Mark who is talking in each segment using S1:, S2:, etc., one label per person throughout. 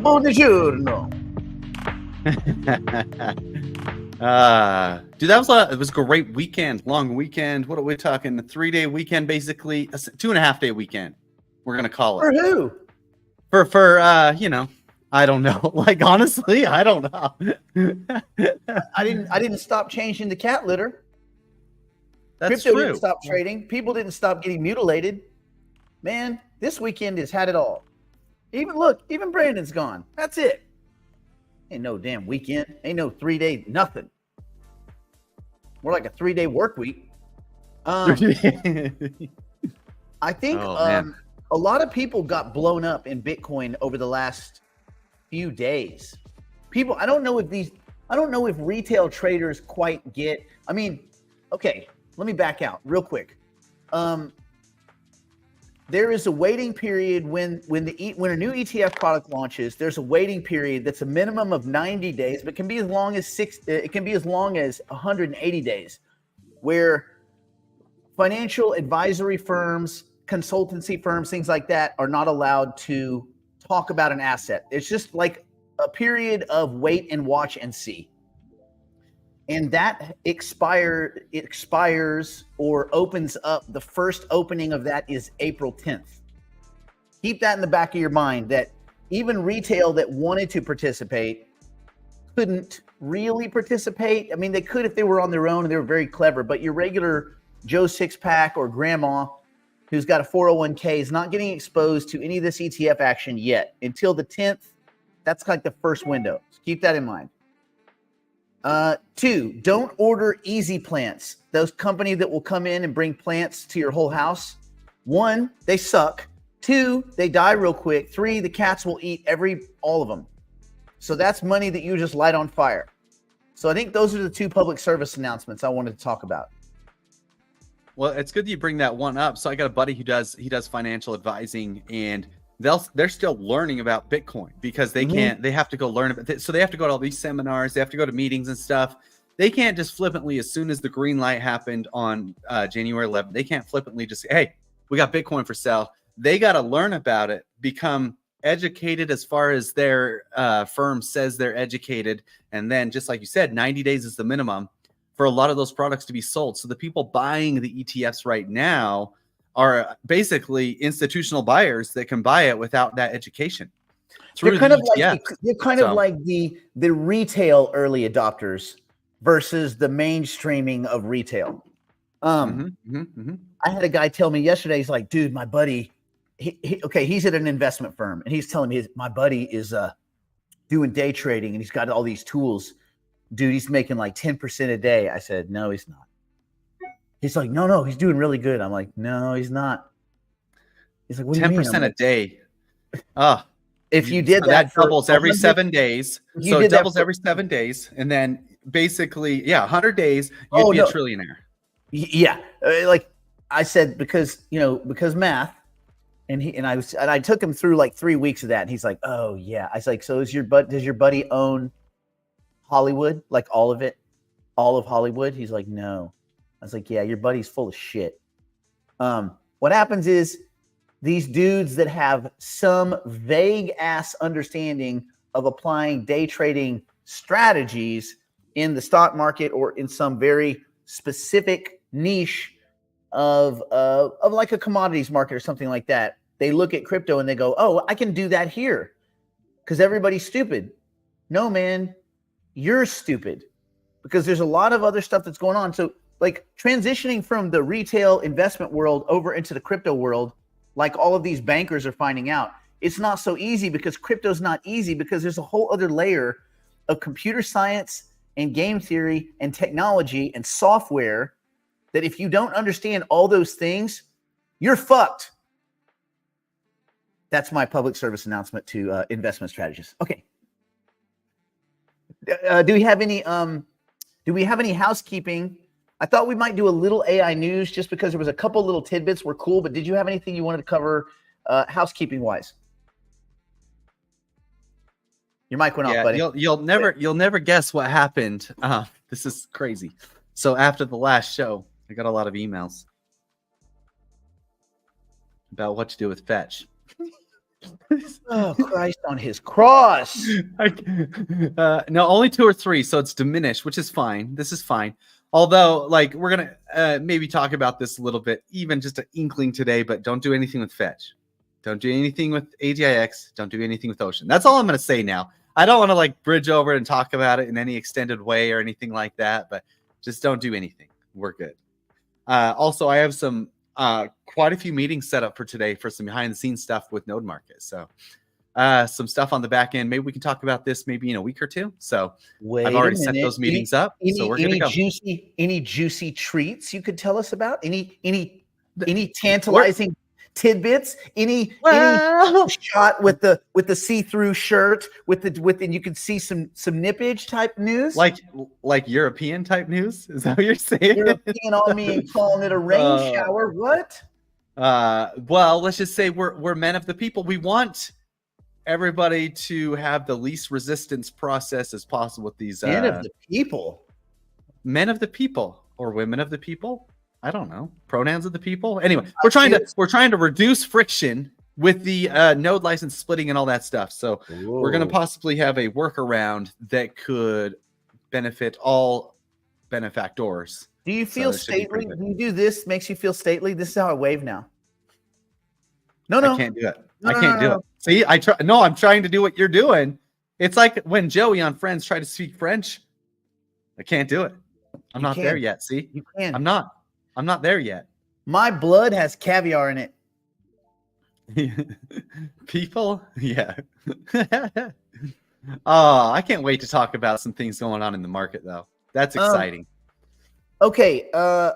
S1: Buongiorno.
S2: Dude, it was a great weekend, long weekend. What are we talking? A 3-day weekend, basically, a 2.5-day weekend. We're gonna call
S1: For
S2: it
S1: who?
S2: for I don't know. Like honestly, I don't know.
S1: I didn't stop changing the cat litter.
S2: That's
S1: Crypto
S2: true.
S1: didn't stop trading. People didn't stop getting mutilated. Man, this weekend has had it all. Even Brandon's gone. That's it. Ain't no damn weekend. Ain't no 3-day nothing. More like a 3-day work week. I think a lot of people got blown up in Bitcoin over the last few days. I don't know if retail traders quite get. I mean, okay, let me back out real quick. There is a waiting period when a new ETF product launches. There's a waiting period that's a minimum of 90 days, but can be as long as 180 days, where financial advisory firms, consultancy firms, things like that are not allowed to talk about an asset. It's just like a period of wait and watch and see. And that expires or opens up. The first opening of that is April 10th. Keep that in the back of your mind that even retail that wanted to participate couldn't really participate. I mean, they could if they were on their own and they were very clever, but your regular Joe Six-Pack or grandma who's got a 401k is not getting exposed to any of this ETF action yet until the 10th. That's like the first window. So keep that in mind. 2, don't order easy plants. Those companies that will come in and bring plants to your whole house. 1, they suck. 2, they die real quick. 3, the cats will eat all of them. So that's money that you just light on fire. So I think those are the 2 public service announcements I wanted to talk about.
S2: Well, it's good that you bring that one up. So I got a buddy who does financial advising, and they're still learning about Bitcoin because they have to go learn about it. So they have to go to all these seminars, they have to go to meetings and stuff. They can't just flippantly, as soon as the green light happened on January 11th, they can't flippantly just say, hey, we got Bitcoin for sale. They got to learn about it, become educated as far as their firm says they're educated. And then just like you said, 90 days is the minimum for a lot of those products to be sold. So the people buying the ETFs right now are basically institutional buyers that can buy it without that education.
S1: They're kind of like the retail early adopters versus the mainstreaming of retail. I had a guy tell me yesterday, he's like, dude, my buddy, he's at an investment firm and he's telling me my buddy is doing day trading and he's got all these tools. Dude, he's making like 10% a day. I said, no, he's not. He's like, no, he's doing really good. I'm like, no, he's not. He's like, what do you mean?
S2: 10% a day.
S1: If you did
S2: that doubles every 7 days. So it doubles every 7 days. And then basically, 100 days, you'd be a trillionaire.
S1: Yeah. Like I said, because math. And I took him through like 3 weeks of that. And he's like, oh yeah. I was like, so does your buddy own Hollywood? Like all of it? All of Hollywood? He's like, no. I was like, yeah, your buddy's full of shit. What happens is these dudes that have some vague ass understanding of applying day trading strategies in the stock market or in some very specific niche of like a commodities market or something like that. They look at crypto and they go, oh, I can do that here because everybody's stupid. No, man, you're stupid because there's a lot of other stuff that's going on. So like transitioning from the retail investment world over into the crypto world, like all of these bankers are finding out, it's not so easy because crypto's not easy because there's a whole other layer of computer science and game theory and technology and software that if you don't understand all those things, you're fucked. That's my public service announcement to investment strategists. Okay. Do we have any housekeeping? I thought we might do a little AI news just because there was a couple little tidbits were cool, but did you have anything you wanted to cover housekeeping wise? Your mic went off, buddy.
S2: You'll never guess what happened. This is crazy. So after the last show, I got a lot of emails about what to do with Fetch.
S1: Oh, Christ on his cross.
S2: No, only 2 or 3, so it's diminished, which is fine. This is fine. Although, like, we're gonna maybe talk about this a little bit, even just an inkling today. But don't do anything with Fetch. Don't do anything with AGIX. Don't do anything with Ocean. That's all I'm gonna say now. I don't want to like bridge over and talk about it in any extended way or anything like that. But just don't do anything. We're good. Also, I have some quite a few meetings set up for today for some behind the scenes stuff with Node Market. So some stuff on the back end. Maybe we can talk about this maybe in a week or two. So I've already set those meetings up. So we're going to go.
S1: Any juicy treats you could tell us about? Any tantalizing tidbits? Any shot with the see-through shirt and you could see some nippage type news?
S2: Like European type news? Is that what you're saying?
S1: European on me and calling it a rain shower. What?
S2: Well, let's just say we're men of the people. We want everybody to have the least resistance process as possible with these
S1: men of the people or women of the people. I don't know, pronouns of the people. Anyway, we're trying to reduce friction with the node license splitting and all that stuff. So we're going to possibly have a workaround that could benefit all benefactors. Do you feel stately? When you do this, makes you feel stately? This is how I wave now. No,
S2: I can't do it. I can't do it. See, I try. No, I'm trying to do what you're doing. It's like when Joey on Friends tried to speak French. I can't do it. I'm not there yet. See,
S1: you can.
S2: I'm not there yet.
S1: My blood has caviar in
S2: it. People, yeah. Oh, I can't wait to talk about some things going on in the market, though. That's exciting.
S1: Okay.
S2: Tell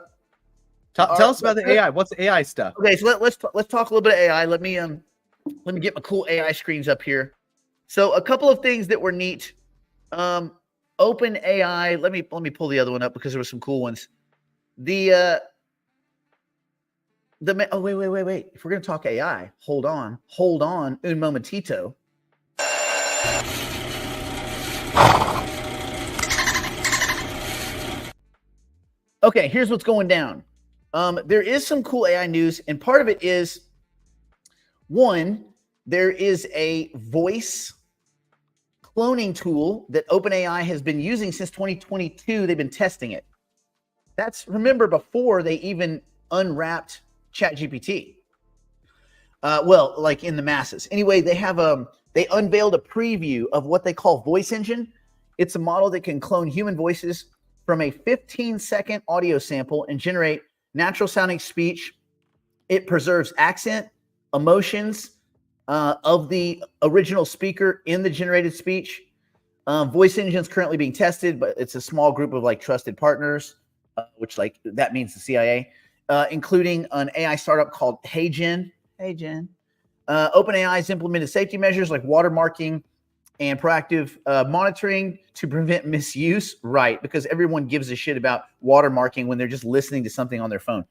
S2: us about the AI. What's the AI stuff?
S1: Okay, so let's talk a little bit of AI. Let me get my cool AI screens up here. So a couple of things that were neat. Open AI. Let me pull the other one up because there were some cool ones. Wait. If we're gonna talk AI, hold on, un momentito. Okay, here's what's going down. There is some cool AI news, and part of it is, one, there is a voice cloning tool that OpenAI has been using since 2022. They've been testing it. Remember, before they even unwrapped ChatGPT. Well, like in the masses. Anyway, they unveiled a preview of what they call Voice Engine. It's a model that can clone human voices from a 15-second audio sample and generate natural sounding speech. It preserves accent, emotions of the original speaker in the generated speech. Voice Engine is currently being tested, but it's a small group of like trusted partners, which like that means the CIA, including an AI startup called HeyGen. OpenAI has implemented safety measures like watermarking and proactive monitoring to prevent misuse, right? Because everyone gives a shit about watermarking when they're just listening to something on their phone.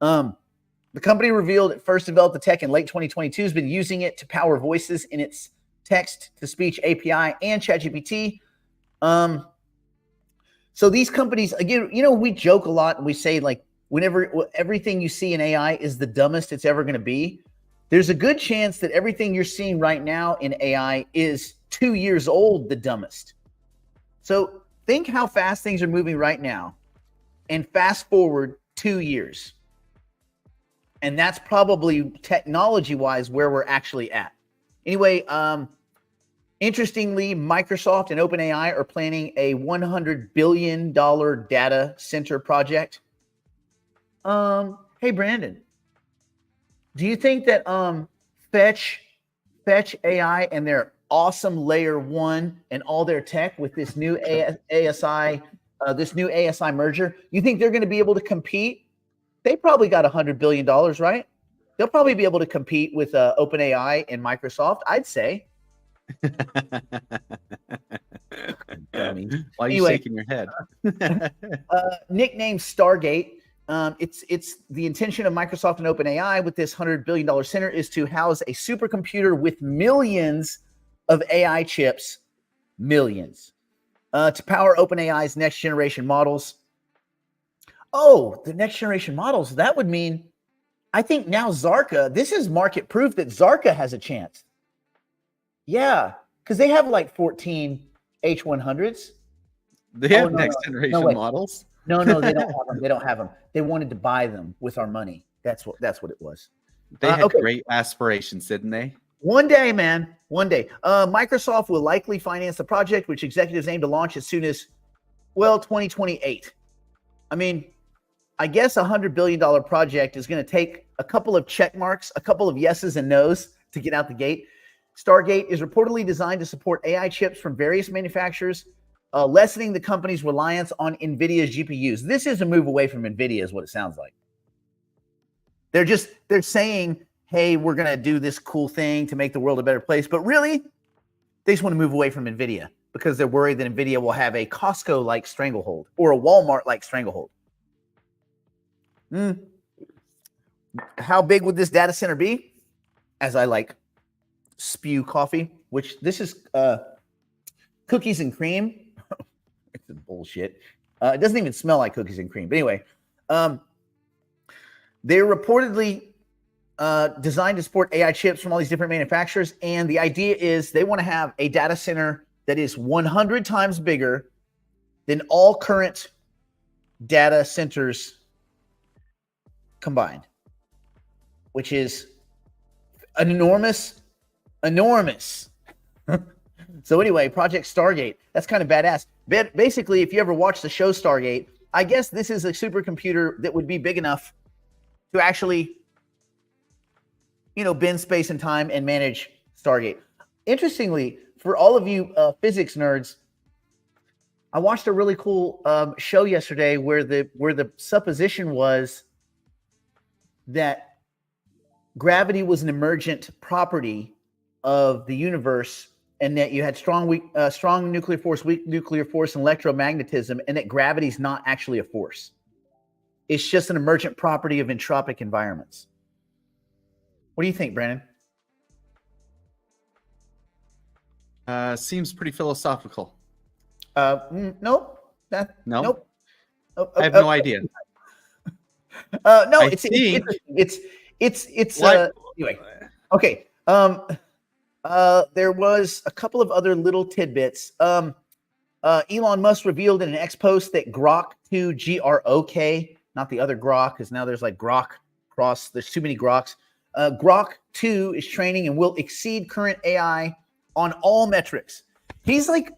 S1: The company revealed it first developed the tech in late 2022, has been using it to power voices in its text-to-speech API and ChatGPT. So these companies, again, we joke a lot and we say like, whenever everything you see in AI is the dumbest it's ever going to be, there's a good chance that everything you're seeing right now in AI is 2 years old, the dumbest. So think how fast things are moving right now and fast forward 2 years. And that's probably technology-wise where we're actually at. Anyway, interestingly, Microsoft and OpenAI are planning a $100 billion data center project. Hey, Brandon, do you think that Fetch AI and their awesome layer 1 and all their tech with this new ASI merger, you think they're going to be able to compete? They probably got $100 billion, right? They'll probably be able to compete with OpenAI and Microsoft, I'd say.
S2: Why are you shaking your head?
S1: Nicknamed Stargate. It's the intention of Microsoft and OpenAI with this $100 billion center is to house a supercomputer with millions of AI chips, millions, to power OpenAI's next generation models. Oh, the next generation models. That would mean, I think now Zarka, this is market proof that Zarka has a chance. Yeah, because they have like 14 H100s.
S2: They have
S1: no,
S2: next
S1: no,
S2: generation
S1: wait.
S2: models.
S1: No, they don't have them. They don't have them. They wanted to buy them with our money. That's what it was.
S2: They had
S1: Okay.
S2: great aspirations, didn't they?
S1: One day, man. One day. Microsoft will likely finance the project, which executives aim to launch as soon as, 2028. I mean, I guess $100 billion project is going to take a couple of check marks, a couple of yeses and nos to get out the gate. Stargate is reportedly designed to support AI chips from various manufacturers, lessening the company's reliance on NVIDIA's GPUs. This is a move away from NVIDIA is what it sounds like. They're saying, hey, we're going to do this cool thing to make the world a better place. But really, they just want to move away from NVIDIA because they're worried that NVIDIA will have a Costco-like stranglehold or a Walmart-like stranglehold. How big would this data center be? As I spew coffee, which this is cookies and cream. It's bullshit. It doesn't even smell like cookies and cream. But anyway, they're reportedly designed to support AI chips from all these different manufacturers. And the idea is they want to have a data center that is 100 times bigger than all current data centers combined, which is enormous. So anyway, Project Stargate, that's kind of badass. Basically, if you ever watch the show Stargate, I guess this is a supercomputer that would be big enough to actually, bend space and time and manage Stargate. Interestingly, for all of you physics nerds, I watched a really cool show yesterday where the supposition was that gravity was an emergent property of the universe, and that you had strong nuclear force, weak nuclear force, and electromagnetism, and that gravity is not actually a force. It's just an emergent property of entropic environments. What do you think, Brandon?
S2: Seems pretty philosophical.
S1: Nope.
S2: No?
S1: Nope.
S2: I have no idea.
S1: No,
S2: I
S1: it's
S2: think-
S1: it's
S2: Like-
S1: anyway. Okay. There was a couple of other little tidbits. Elon Musk revealed in an X post that Grok 2, Grok, not the other Grok, because now there's like Grok cross. There's too many Groks. Grok 2 is training and will exceed current AI on all metrics. He's like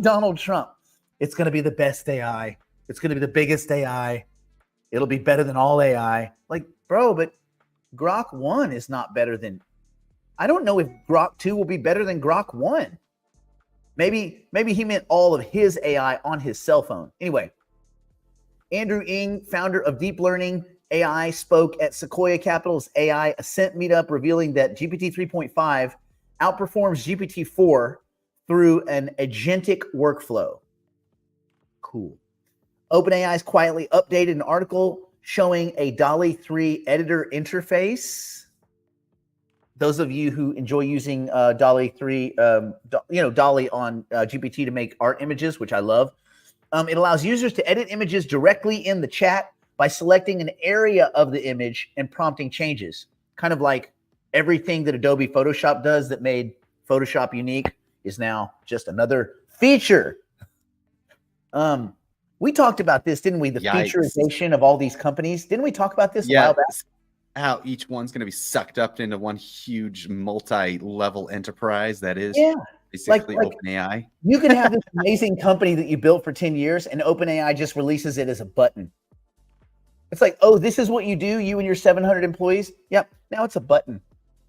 S1: Donald Trump. It's going to be the best AI. It's going to be the biggest AI. It'll be better than all AI. Like, bro, but Grok 1 is not better than. I don't know if Grok 2 will be better than Grok 1. Maybe he meant all of his AI on his cell phone. Anyway, Andrew Ng, founder of Deep Learning AI, spoke at Sequoia Capital's AI Ascent meetup, revealing that GPT 3.5 outperforms GPT 4 through an agentic workflow. Cool. OpenAI's quietly updated an article showing a DALL-E 3 editor interface. Those of you who enjoy using DALL-E 3, DALL-E on GPT to make art images, which I love. It allows users to edit images directly in the chat by selecting an area of the image and prompting changes. Kind of like everything that Adobe Photoshop does that made Photoshop unique is now just another feature. We talked about this, didn't we? The featureization of all these companies. Didn't we talk about this a while back?
S2: How each one's going to be sucked up into one huge multi-level enterprise that is basically OpenAI.
S1: You can have this amazing company that you built for 10 years and OpenAI just releases it as a button. It's like, oh, this is what you do, you and your 700 employees? Yep, now it's a button.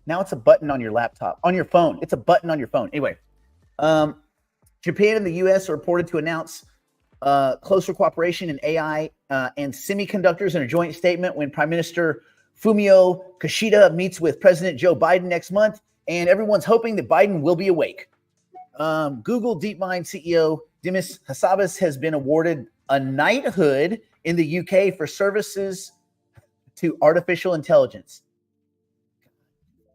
S1: Now it's a button on your laptop, on your phone. It's a button on your phone. Anyway, Japan and the US are reported to announce closer cooperation in AI and semiconductors in a joint statement when Prime Minister Fumio Kishida meets with President Joe Biden next month, and everyone's hoping that Biden will be awake. Google DeepMind CEO Demis Hassabis has been awarded a knighthood in the UK for services to artificial intelligence.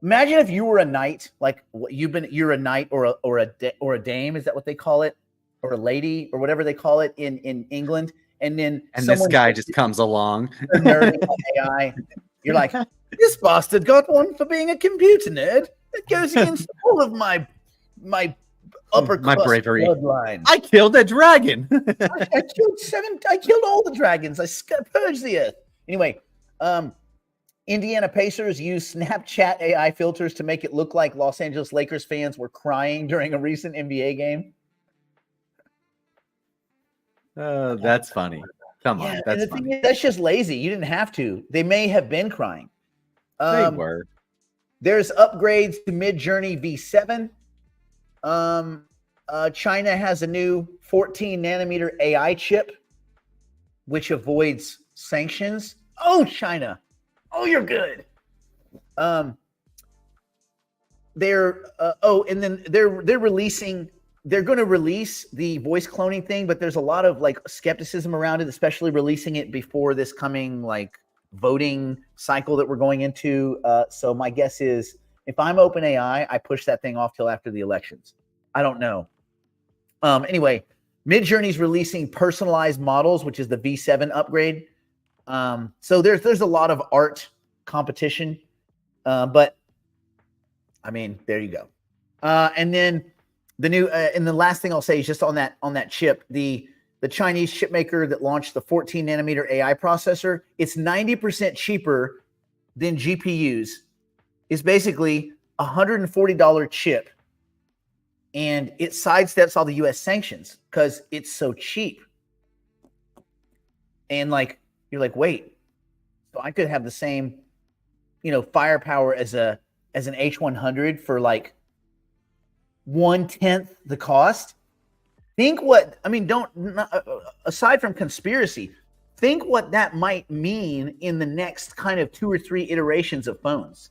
S1: Imagine if you were a knight, like you're a knight or a dame, is that what they call it? Or a lady or whatever they call it in England. And then
S2: this guy just comes along.
S1: Nerding on AI. You're like, this bastard got one for being a computer nerd. That goes against all of my my upper
S2: My
S1: crust
S2: bravery.
S1: bloodline.
S2: I killed a dragon.
S1: I killed all the dragons. I purged the earth. Anyway, Indiana Pacers use Snapchat AI filters to make it look like Los Angeles Lakers fans were crying during a recent NBA game.
S2: That's funny. Come on, that's
S1: and the
S2: funny.
S1: thing is, that's just lazy. You didn't have to. They may have been crying.
S2: They were.
S1: There's upgrades to Midjourney V7. China has a new 14 nanometer AI chip, which avoids sanctions. Oh, China. Oh, you're good. And then they're releasing. They're going to release the voice cloning thing, but there's a lot of like skepticism around it, especially releasing it before this coming like voting cycle that we're going into. So my guess is if I'm OpenAI, I push that thing off till after the elections. I don't know. Anyway, Midjourney's releasing personalized models, which is the V7 upgrade. So there's a lot of art competition, but I mean, there you go. And then the new and the last thing I'll say is just on that chip, the Chinese chip maker that launched the 14 nanometer AI processor, it's 90% cheaper than GPUs. It's basically $140 chip, and it sidesteps all the US sanctions because it's so cheap. And like you're like, wait, so I could have the same, firepower as an H100 for like 1/10 the cost. Think what I mean. Aside from conspiracy, think what that might mean in the next kind of 2 or 3 iterations of phones.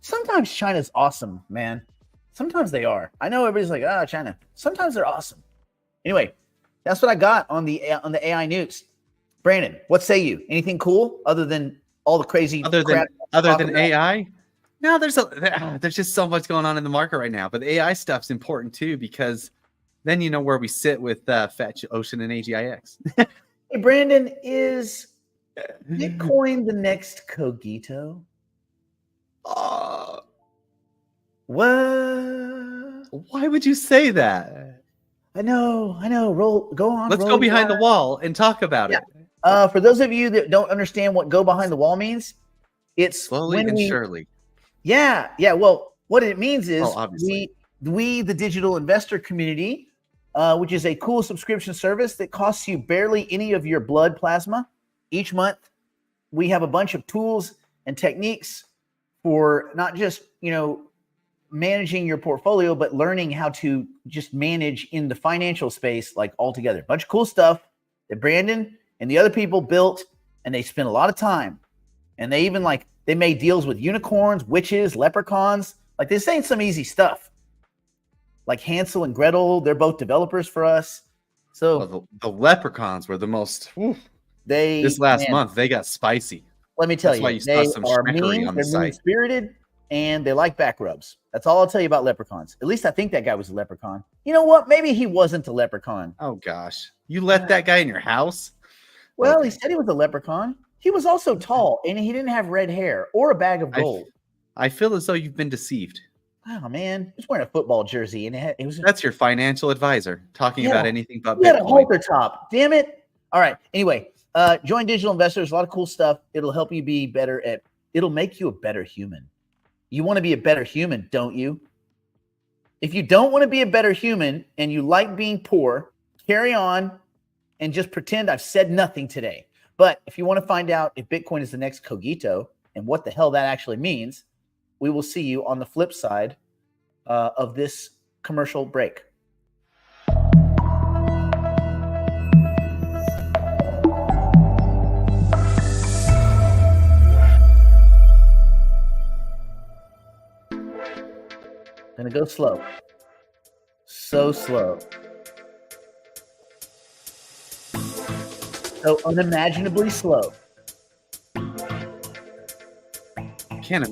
S1: Sometimes China's awesome, man. Sometimes they are. I know everybody's like, "Oh, China." Sometimes they're awesome. Anyway, that's what I got on the AI news. Brandon, what say you? Anything cool other than all the crazy
S2: other
S1: crap
S2: than AI? No, there's just so much going on in the market right now. But the AI stuff's important too, because then you know where we sit with Fetch, Ocean, and AGIX.
S1: Hey, Brandon, is Bitcoin the next Cogito? What?
S2: Why would you say that?
S1: I know. Go on.
S2: Let's go behind the wall and talk about it.
S1: For those of you that don't understand what "go behind the wall" means, it's
S2: slowly and surely.
S1: Yeah. Well, what it means is
S2: we,
S1: the digital investor community, which is a cool subscription service that costs you barely any of your blood plasma each month. We have a bunch of tools and techniques for not just, managing your portfolio, but learning how to just manage in the financial space, like altogether. A bunch of cool stuff that Brandon and the other people built, and they spent a lot of time. And they even they made deals with unicorns, witches, leprechauns. Like, this ain't some easy stuff. Like Hansel and Gretel, they're both developers for us. So
S2: the leprechauns were the most. This last month they got spicy.
S1: Let me tell
S2: you,
S1: they are mean, they're mean-spirited, and they like back rubs. That's all I'll tell you about leprechauns. At least I think that guy was a leprechaun. You know what? Maybe he wasn't a leprechaun.
S2: Oh gosh, you let that guy in your house?
S1: Well, okay. He said he was a leprechaun. He was also tall, and he didn't have red hair or a bag of gold.
S2: I feel as though you've been deceived.
S1: Oh man, he's wearing a football jersey, and it was.
S2: That's your financial advisor talking about anything but Bitcoin.
S1: He had a halter top. Damn it! All right. Anyway, join Digital Investors. A lot of cool stuff. It'll help you be better at. It'll make you a better human. You want to be a better human, don't you? If you don't want to be a better human and you like being poor, carry on and just pretend I've said nothing today. But if you want to find out if Bitcoin is the next Cogito and what the hell that actually means, we will see you on the flip side of this commercial break. Gonna go slow. So slow. So unimaginably slow.
S2: Can't